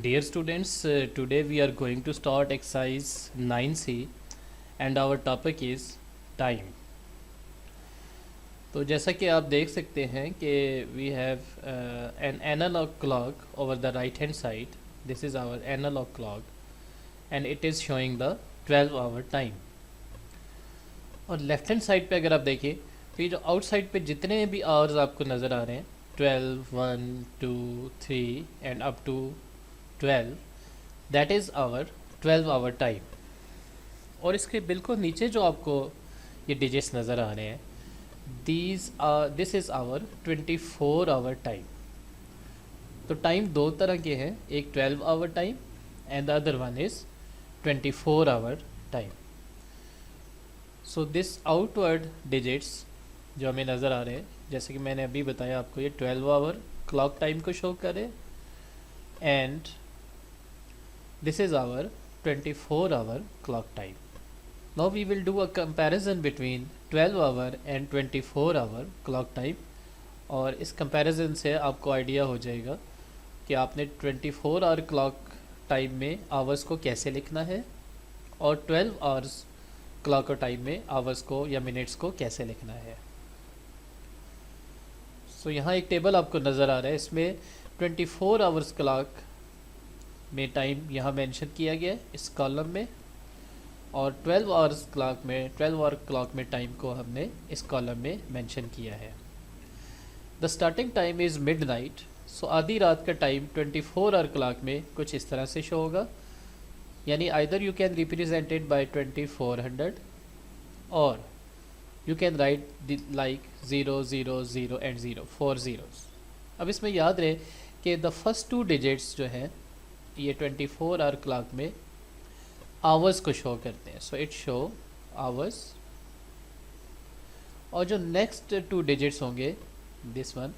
Dear students, today we are going to start exercise 9C and our topic is time. तो जैसा कि आप देख सकते हैं कि we have an analog clock over the right hand side. This is our analog clock and it is showing the 12-hour time. और left hand side पे अगर आप देखिए तो ये जो आउटसाइड पे जितने भी आवर्स आपको नज़र आ रहे हैं 12, 1, 2, 3 and up to 12, that is our 12-hour time. और इसके बिल्कुल नीचे जो आपको ये डिजिट्स नज़र आ रहे हैं this is our 24-hour time. तो टाइम दो तरह के हैं, एक 12-hour time and the other one is 24-hour time. So this outward digits जो हमें नज़र आ रहे हैं, जैसे कि मैंने अभी बताया आपको, ये 12-hour क्लॉक टाइम को शो करे and this is our 24-hour clock time. Now we will do a comparison between 12-hour and 24-hour clock time और इस कंपैरिजन से आपको आइडिया हो जाएगा कि आपने 24-hour क्लॉक टाइम में आवर्स को कैसे लिखना है और 12 आवर्स क्लॉक टाइम में आवर्स को या मिनट्स को कैसे लिखना है। सो यहाँ एक टेबल आपको नज़र आ रहा है, इसमें 24 आवर्स क्लॉक में टाइम यहाँ मेंशन किया गया है इस कॉलम में, और 12 आवर्स क्लॉक में 12-hour क्लॉक में टाइम को हमने इस कॉलम में मेंशन किया है। The starting time is midnight. So आधी रात का टाइम 24-hour क्लॉक में कुछ इस तरह से शो होगा, यानी either you can represent it by 2400 और you can write like 0 0 0 and 0 4 zeros। अब इसमें याद रहे कि द फर्स्ट टू डिजिट्स जो हैं ये 24-hour क्लॉक में आवर्स को शो करते हैं, सो इट शो आवर्स, और जो नेक्स्ट टू डिजिट्स होंगे दिस वन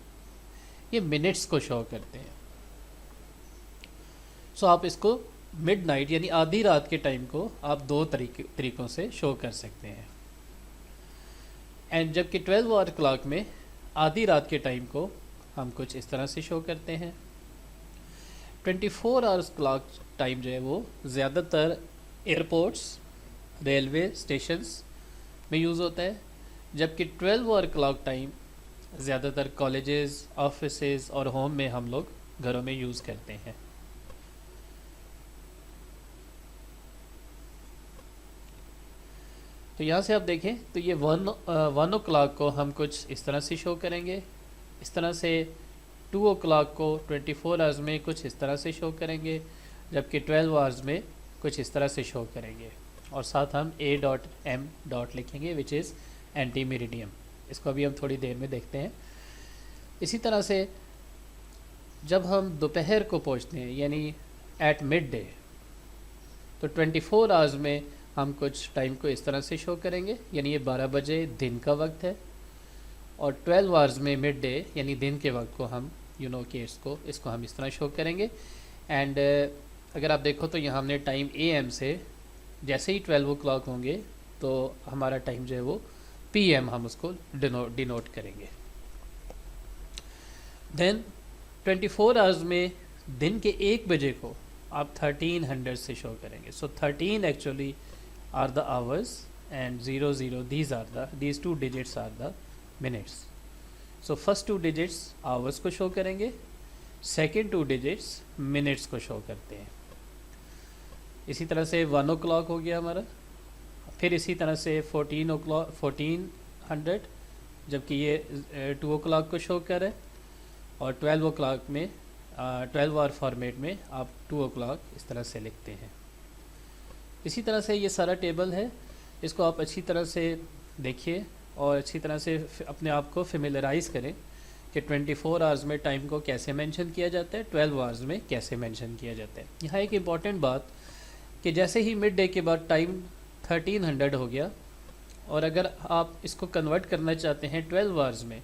ये मिनट्स को शो करते हैं। सो आप इसको मिडनाइट यानी आधी रात के टाइम को आप दो तरीकों से शो कर सकते हैं। एंड जबकि 12-hour क्लॉक में आधी रात के टाइम को हम कुछ इस तरह से शो करते हैं। 24 आवर्स क्लॉक टाइम जो है वो ज़्यादातर एयरपोर्ट्स, रेलवे स्टेशंस में यूज़ होता है, जबकि 12-hour क्लॉक टाइम ज़्यादातर कॉलेजेस, ऑफिसेज और होम में हम लोग घरों में यूज़ करते हैं। तो यहाँ से आप देखें तो ये 1 o'clock को हम कुछ इस तरह से शो करेंगे, इस तरह से 2 o'clock को 24 आवर्स में कुछ इस तरह से शो करेंगे, जबकि 12 आवर्स में कुछ इस तरह से शो करेंगे, और साथ हम A.M. लिखेंगे विच इज़ एंटी मेरिडियम। इसको अभी हम थोड़ी देर में देखते हैं। इसी तरह से जब हम दोपहर को पहुँचते हैं यानी एट मिड डे, तो 24 आवर्स में हम कुछ टाइम को इस तरह से शो करेंगे, यानी ये 12 बजे दिन का वक्त है, और 12 आवर्स में मिड डे यानी दिन के वक्त को हम कि इसको हम इस तरह शो करेंगे। एंड अगर आप देखो तो यहाँ हमने टाइम AM से, जैसे ही 12 o'clock होंगे तो हमारा टाइम जो है वो PM हम उसको डिनोट करेंगे। देन 24 आवर्स में दिन के 1 बजे को आप 1300 से शो करेंगे। सो 13 actually are the hours and 0 0 these two digits are the minutes। so first two digits hours को शो करेंगे, second two digits minutes को शो करते हैं। इसी तरह से 1 o'clock हो गया हमारा, फिर इसी तरह से 1400, जबकि ये 2 o'clock को शो कर रहे हैं, और 12 o'clock में 12-hour फॉर्मेट में आप 2 o'clock इस तरह से लिखते हैं। इसी तरह से ये सारा टेबल है, इसको आप अच्छी तरह से देखिए और अच्छी तरह से अपने आप को फेमिलराइज़ करें कि 24 आवर्स में टाइम को कैसे मेंशन किया जाता है, 12 आवर्स में कैसे मेंशन किया जाता है। यहाँ एक इम्पॉर्टेंट बात कि जैसे ही मिड डे के बाद टाइम 1300 हो गया, और अगर आप इसको कन्वर्ट करना चाहते हैं 12 आवर्स में,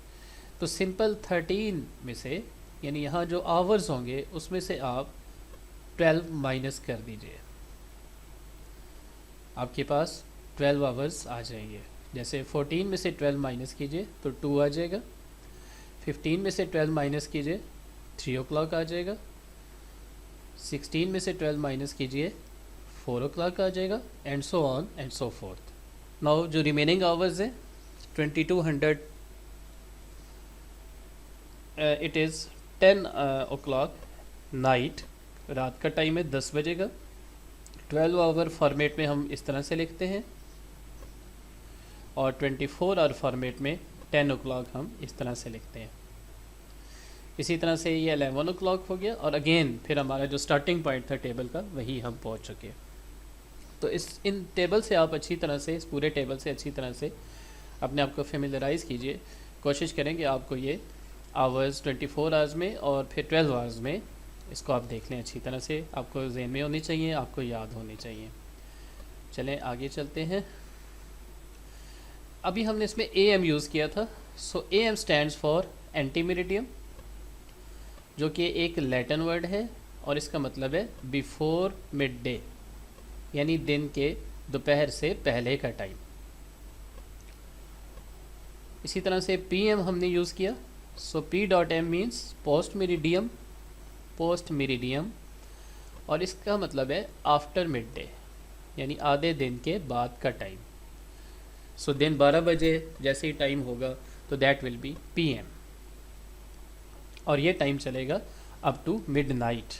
तो सिंपल 13 में से यानी यहाँ जो आवर्स होंगे उसमें से आप 12 माइनस कर दीजिए, आपके पास 12 आवर्स आ जाएंगे। जैसे 14 में से 12 माइनस कीजिए तो 2 आ जाएगा, 15 में से 12 माइनस कीजिए 3 o'clock आ जाएगा, 16 में से 12 माइनस कीजिए, 4 o'clock आ जाएगा, and so on and so fourth. Now जो रिमेनिंग आवर्स है 2200, इट इज़ 10 o'clock नाइट, रात का टाइम है 10 बजे का। 12 आवर फॉर्मेट में हम इस तरह से लिखते हैं, और 24 आवर फॉर्मेट में 10 o'clock हम इस तरह से लिखते हैं। इसी तरह से ये 11 o'clock हो गया, और अगेन फिर हमारा जो स्टार्टिंग पॉइंट था टेबल का वही हम पहुंच चुके। तो इन टेबल से आप अच्छी तरह से, इस पूरे टेबल से अच्छी तरह से अपने आप को फेमिलराइज़ कीजिए। कोशिश करें कि आपको ये आवर्स 24 आवर्स में और फिर 12 आवर्स में इसको आप देख लें अच्छी तरह से, आपको ज़हन में होनी चाहिए, आपको याद होनी चाहिए। चलें आगे चलते हैं। अभी हमने इसमें AM यूज़ किया था। सो AM stands for anti meridiem, जो कि एक लैटिन वर्ड है और इसका मतलब है बिफोर मिड डे, यानी दिन के दोपहर से पहले का टाइम। इसी तरह से PM हमने यूज़ किया। सो P.M means post meridiem, post meridiem, और इसका मतलब है आफ्टर मिड डे, यानी आधे दिन के बाद का टाइम। सो दिन 12 बजे जैसे ही टाइम होगा तो दैट विल बी PM, और ये टाइम चलेगा अप टू मिड नाइट,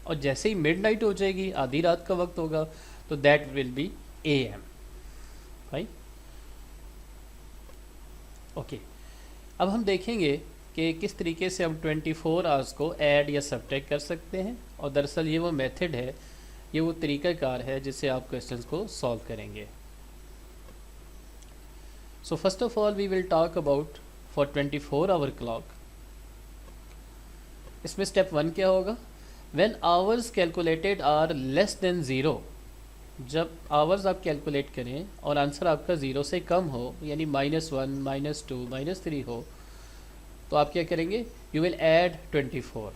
और जैसे ही मिड नाइट हो जाएगी, आधी रात का वक्त होगा, तो that will B AM। Right, okay. अब हम देखेंगे कि किस तरीके से हम 24 आवर्स को ऐड या सब्ट्रैक्ट कर सकते हैं, और दरअसल ये वो मेथड है, ये वो तरीक़ाकार है जिससे आप क्वेश्चंस को सॉल्व करेंगे। So first of all we will talk about for 24 hour clock. इसमें स्टेप 1 क्या होगा? When hours calculated are less than 0, जब आवर्स आप कैलकुलेट करें और आंसर आपका 0 से कम हो, यानी -1, -2, -3 हो, तो आप क्या करेंगे? यू विल ऐड 24,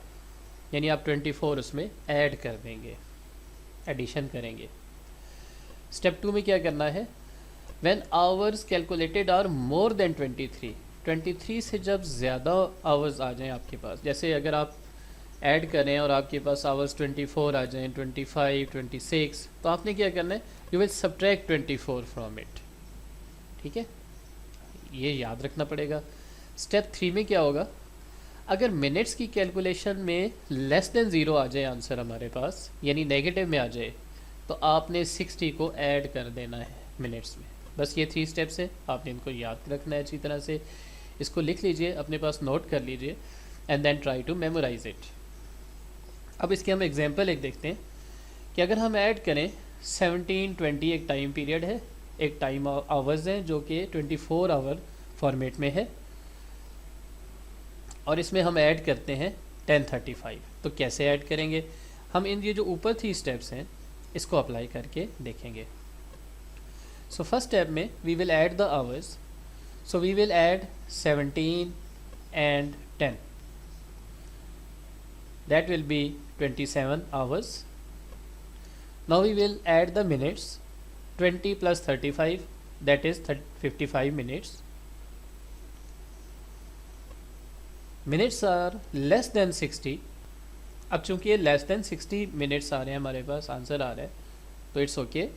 यानी आप 24 उसमें ऐड कर देंगे, एडिशन करेंगे। स्टेप 2 में क्या करना है? When hours calculated are more than 23 से जब ज़्यादा आवर्स आ जाएं आपके पास, जैसे अगर आप ऐड करें और आपके पास आवर्स 24 आ जाएं, 25, 26, तो आपने क्या करना है? You will subtract 24 from it. ठीक है, ये याद रखना पड़ेगा। स्टेप 3 में क्या होगा? अगर मिनट्स की कैलकुलेशन में लेस देन 0 आ जाए आंसर हमारे पास, यानी नेगेटिव में आ जाए, तो आपने 60 को ऐड कर देना है मिनट्स में। बस ये 3 स्टेप्स हैं, आपने इनको याद रखना है अच्छी तरह से। इसको लिख लीजिए, अपने पास नोट कर लीजिए, and then try to memorize it. अब इसके हम एग्जांपल एक देखते हैं कि अगर हम ऐड करें 1720, एक टाइम पीरियड है, एक टाइम आवर्स है जो कि 24 आवर फॉर्मेट में है, और इसमें हम ऐड करते हैं 10:35। तो कैसे ऐड करेंगे? हम इन ये जो ऊपर 3 स्टेप्स हैं इसको अप्लाई करके देखेंगे। सो फर्स्ट स्टेप में we will add the hours. So we will add 17 and 10, that will be 27 hours. Now we will add the minutes, 20 plus 35, that is 55 minutes. Minutes are less than 60. अब चूंकि ये less than 60 minutes आ रहे हैं, हमारे पास answer आ रहा है, तो इट्स ओके,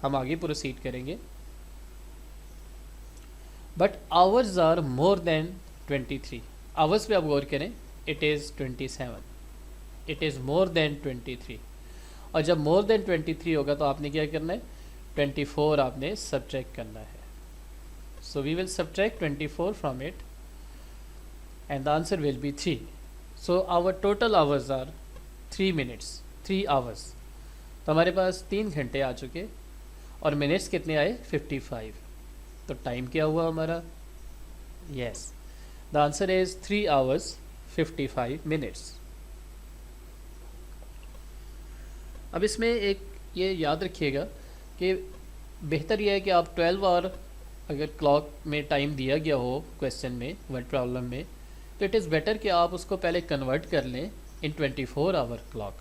हम आगे प्रोसीड करेंगे। But hours are more than 23। Hours पे आप गौर करें, it is 27, it is more than 23, और जब मोर देन 23 होगा तो आपने क्या करना है? 24 आपने सब्ट्रैक्ट करना है। So we will subtract 24 from इट, and the answer will be 3. So our total hours are 3 minutes, 3 hours. तो हमारे पास 3 घंटे आ चुके, और मिनट्स कितने आए? 55। तो टाइम क्या हुआ हमारा? yes, the answer is 3 hours 55 minutes. अब इसमें एक ये याद रखिएगा कि बेहतर यह है कि आप 12 आवर अगर क्लॉक में टाइम दिया गया हो क्वेश्चन में, वर्ड प्रॉब्लम में, तो इट इज़ बेटर कि आप उसको पहले कन्वर्ट कर लें इन 24 आवर क्लॉक,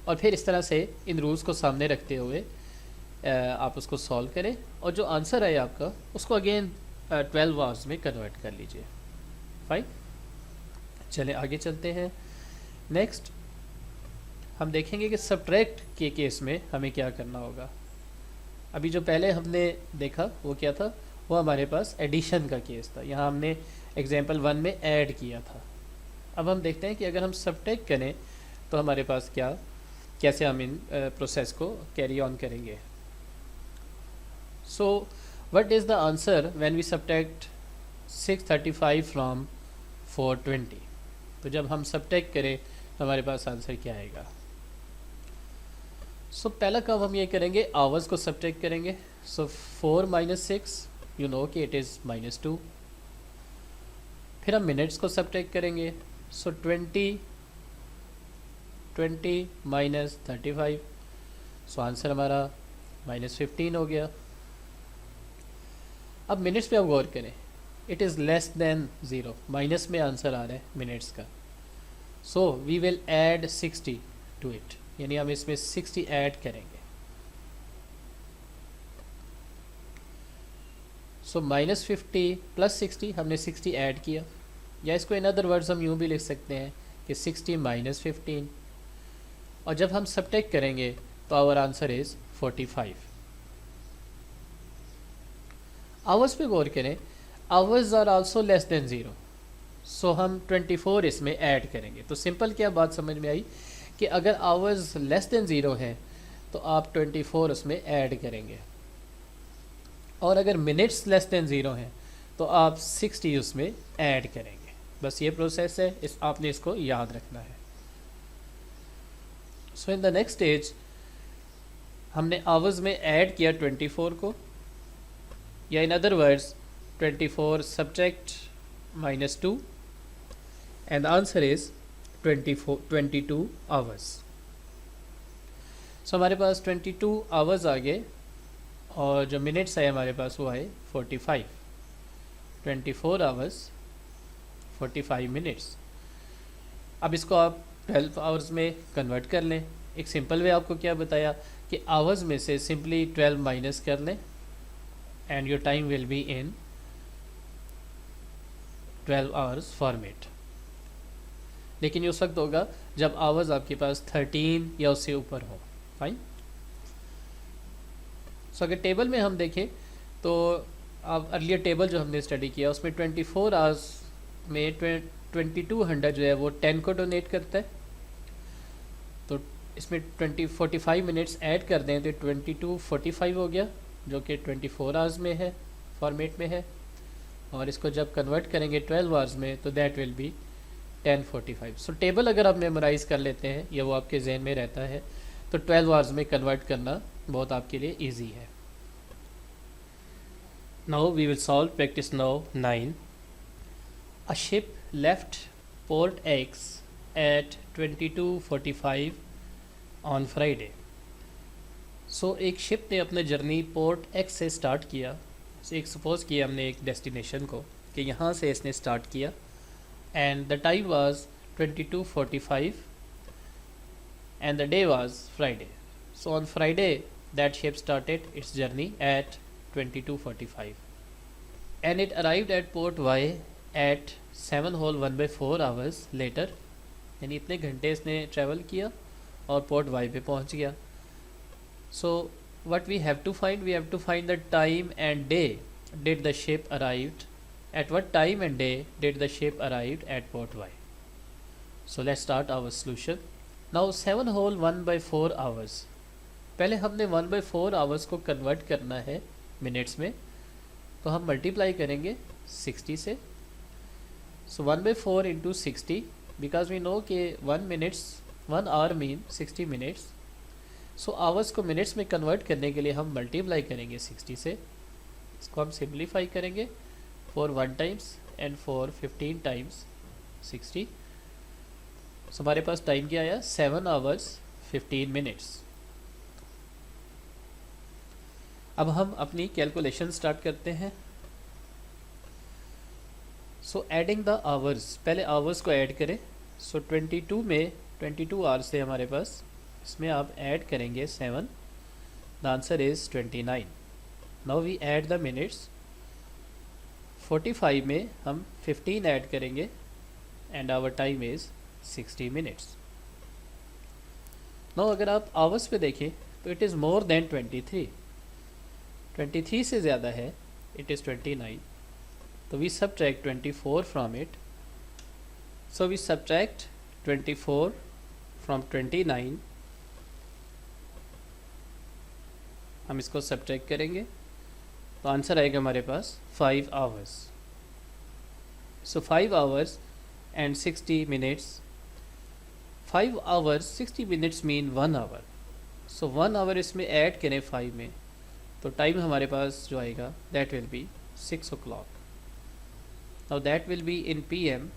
और फिर इस तरह से इन रूल्स को सामने रखते हुए आप उसको सॉल्व करें, और जो आंसर है आपका उसको अगेन 12 आवर्स में कन्वर्ट कर लीजिए। फाइन, चलें आगे चलते हैं। नेक्स्ट हम देखेंगे कि सब्ट्रैक्ट के केस में हमें क्या करना होगा। अभी जो पहले हमने देखा वो क्या था, वो हमारे पास एडिशन का केस था, यहाँ हमने एग्जाम्पल 1 में ऐड किया था। अब हम देखते हैं कि अगर हम सब्ट्रैक्ट करें तो हमारे पास क्या, कैसे हम इन प्रोसेस को कैरी ऑन करेंगे। So what is the answer when we subtract 635 from 420। तो जब हम सब्ट्रैक्ट करें तो हमारे पास आंसर क्या आएगा। सो पहला काम हम ये करेंगे, आवर्स को सब्ट्रैक्ट करेंगे। सो 4 - 6 यू नो कि इट इज़ -2। फिर हम मिनट्स को सब्ट्रैक्ट करेंगे। सो 20 - 35, सो आंसर हमारा -15 हो गया। अब मिनट्स पे आप गौर करें, it is less than 0, minus में आंसर आ रहा है मिनट्स का। So we will add 60 to it, यानी हम इसमें 60 ऐड करेंगे। सो -50 + 60, हमने 60 ऐड किया, या इसको इन अदर वर्ड्स हम यूँ भी लिख सकते हैं कि 60 - 15, और जब हम सब्ट्रैक्ट करेंगे तो आवर आंसर इज़ 45। आवर्स पे गौर करें, hours are also less than 0, so हम 24 इसमें ऐड करेंगे। तो सिंपल क्या बात समझ में आई कि अगर आवर्स लेस देन 0 है तो आप 24 उसमें ऐड करेंगे, और अगर मिनट्स लेस देन 0 हैं तो आप 60 उसमें ऐड करेंगे। बस ये प्रोसेस है, इस आपने इसको याद रखना है। So in the next stage हमने आवर्स में ऐड किया 24 को, या in other words 24 subtract -2 and the answer is 22 hours. So हमारे पास 22 आवर्स आ गए, और जो मिनट्स है हमारे पास वो है 45। 24 आवर्स 45 मिनट्स। अब इसको आप 12 आवर्स में कन्वर्ट कर लें। एक सिंपल वे आपको क्या बताया कि आवर्स में से सिंपली 12 माइनस कर लें and your time will be in 12 hours format. लेकिन ये उस वक्त होगा जब आवर्स आपके पास 13 या उससे ऊपर हो। फाइन। सो अगर टेबल में हम देखें तो अब अर्लियर टेबल जो हमने स्टडी किया उसमें 24 आवर्स में 2200 जो है वो 10 को डोनेट करता है। तो इसमें 45 मिनट्स ऐड कर दें तो 2245 हो गया, जो कि 24 आवर्स में है, फॉर्मेट में है। और इसको जब कन्वर्ट करेंगे 12 आवर्स में तो that will B 1045। So table अगर आप मेमोराइज़ कर लेते हैं या वो आपके जहन में रहता है तो 12 आवर्स में कन्वर्ट करना बहुत आपके लिए ईजी है। Now we will solve practice now 9। A ship left Port X at 22:45 on Friday. सो एक शिप ने अपना जर्नी पोर्ट एक्स से स्टार्ट किया। एक सपोज़ किया हमने एक डेस्टिनेशन को कि यहाँ से इसने स्टार्ट किया, and the time was 22:45 and the day was Friday. So on Friday that ship started its journey at 22:45 and it arrived at port Y at 7 hours later, यानी इतने घंटे इसने ट्रैवल किया और पोर्ट वाई पे पहुंच गया। So what we have to find, we have to find the time and day did the ship arrived at what time and day did the ship arrived at port Y. So let's start our solution. Now 7 hours, पहले हमने 1/4 hours को convert करना है minutes में, तो हम multiply करेंगे 60 से। So 1/4 into 60, because we know कि 1 hour mean 60 minutes. So hours को minutes में convert करने के लिए हम multiply करेंगे 60 से। इसको हम simplify करेंगे for 1 times and for 15 times 60. So हमारे पास टाइम क्या आया, 7 hours 15 minutes। अब हम अपनी कैलकुलेशन स्टार्ट करते हैं। सो एडिंग द आवर्स, पहले आवर्स को ऐड करें। सो 22 में 22 आवर्स से हमारे पास, इसमें आप ऐड करेंगे 7, the answer is 29। Now we add the minutes. 45 में हम 15 ऐड करेंगे and our time is 60 minutes. Now अगर आप आवर्स पे देखें तो इट इज़ मोर देन 23, 23 से ज़्यादा है, इट इज़ 29, तो we subtract 24 from it. So we subtract 24 from 29, हम इसको subtract करेंगे तो आंसर आएगा हमारे पास 5 hours. So 5 hours and 60 minutes. 5 hours 60 minutes mean 1 hour. So 1 hour इसमें ऐड करें 5 में तो टाइम हमारे पास जो आएगा that will be 6 o'clock. Now that will be in PM.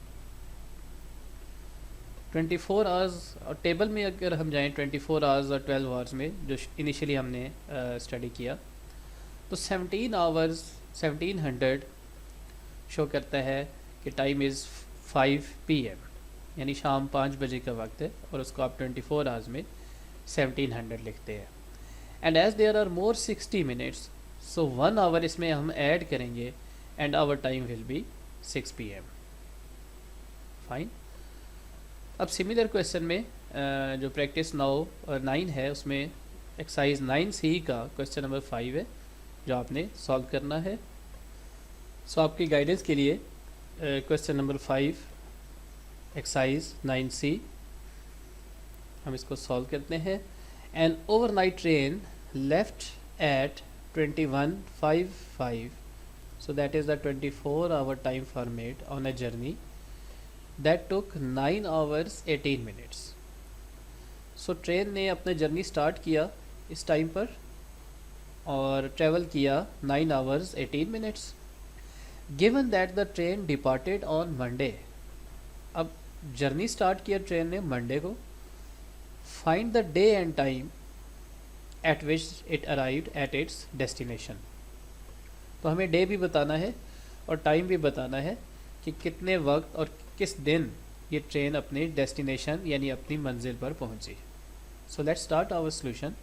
24 hours और टेबल में अगर हम जाएं 24 आवर्स और 12 आवर्स में जो इनिशियली हमने स्टडी किया तो 17 आवर्स 1700 शो करता है कि टाइम इज़ 5 PM, यानी शाम 5 बजे का वक्त है, और उसको आप 24 आवर्स में 1700 लिखते हैं. And as there are more 60 minutes, so 1 hour इसमें हम ऐड करेंगे and our time will be 6 PM. Fine. अब सिमिलर क्वेश्चन में जो प्रैक्टिस 9 और 9 है उसमें एक्सरसाइज 9C का क्वेश्चन नंबर 5 है जो आपने सॉल्व करना है. सो आपकी गाइडेंस के लिए क्वेश्चन नंबर 5 एक्सरसाइज 9C हम इसको सॉल्व करते हैं. An overnight train left eight 21:55, so that is the 24-hour time format on a journey that took 9 hours 18 minutes. So train ने अपना जर्नी स्टार्ट किया इस टाइम पर और ट्रेवल किया 9 hours 18 minutes. Given that the train departed on Monday, अब journey start किया train ने मंडे को. Find the day and time eight which it arrived at its destination. तो हमें डे भी बताना है और टाइम भी बताना है कि कितने वक्त और किस दिन ये ट्रेन अपने डेस्टिनेशन यानी अपनी मंजिल पर पहुंची. So let's start our solution.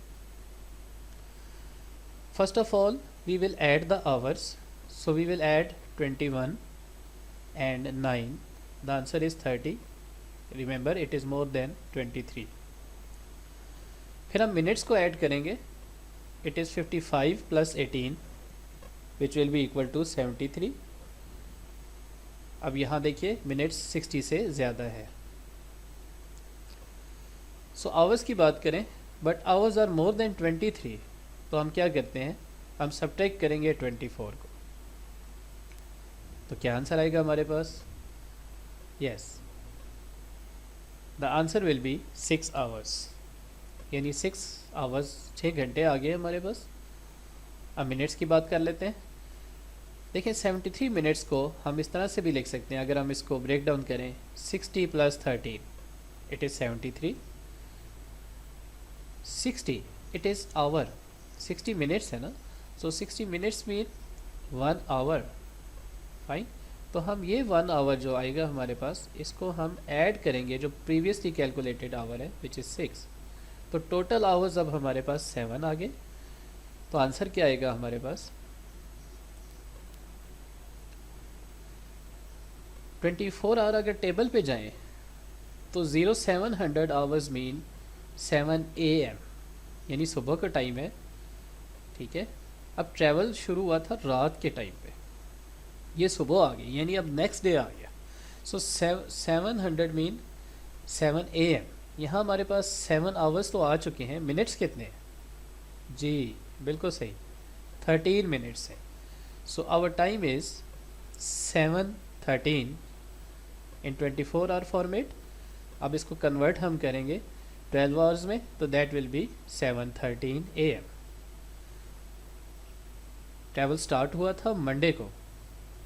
First of all we will add the hours. So we will add 21 and 9. The answer is 30. Remember it is more than 23. फिर हम मिनट्स को ऐड करेंगे. It is 55 plus 18 which will be equal to 73. अब यहाँ देखिए minutes 60 से ज़्यादा है. सो आवर्स की बात करें but hours are more than 23, तो हम क्या करते हैं, हम सब्ट्रैक्ट करेंगे 24 को. तो क्या आंसर आएगा हमारे पास? Yes, the answer will be 6 hours, यानी 6 आवर्स 6 घंटे आ गए हमारे पास. अब मिनट्स की बात कर लेते हैं. देखिए 73 मिनट्स को हम इस तरह से भी लिख सकते हैं. अगर हम इसको ब्रेक डाउन करें 60 plus 13 it is 73. 60 it is hour, 60 minutes है ना, so 60 minutes mean 1 hour. Fine. तो हम ये 1 आवर जो आएगा हमारे पास इसको हम ऐड करेंगे जो प्रीवियसली कैलकुलेटेड आवर है विच इज़ 6. तो टोटल आवर्स अब हमारे पास 7 आ गए. तो आंसर क्या आएगा हमारे पास? 24 आवर अगर टेबल पे जाएं तो 0700 आवर्स मीन 7 AM, यानी सुबह का टाइम है. ठीक है. अब ट्रैवल शुरू हुआ था रात के टाइम पे, ये सुबह आ गई, यानी अब नेक्स्ट डे आ गया. सो 700 मीन 7 AM. यहाँ हमारे पास 7 आवर्स तो आ चुके हैं. मिनट्स कितने हैं? जी बिल्कुल सही, 13 मिनट्स है. So our time is 7:13 in 24 hour format. अब इसको कन्वर्ट हम करेंगे 12 आवर्स में, तो that will be 7:13 AM. Travel start हुआ था मंडे को.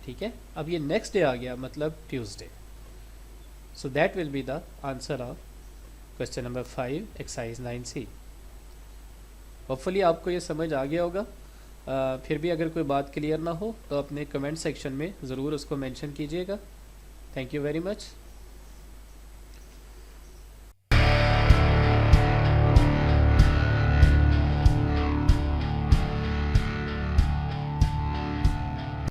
ठीक है. अब ये नेक्स्ट डे आ गया, मतलब Tuesday. So that will be the answer of question number 5 exercise 9C. Hopefully आपको ये समझ आ गया होगा. फिर भी अगर कोई बात क्लियर ना हो तो अपने कमेंट सेक्शन में ज़रूर उसको मेंशन कीजिएगा. Thank you very much.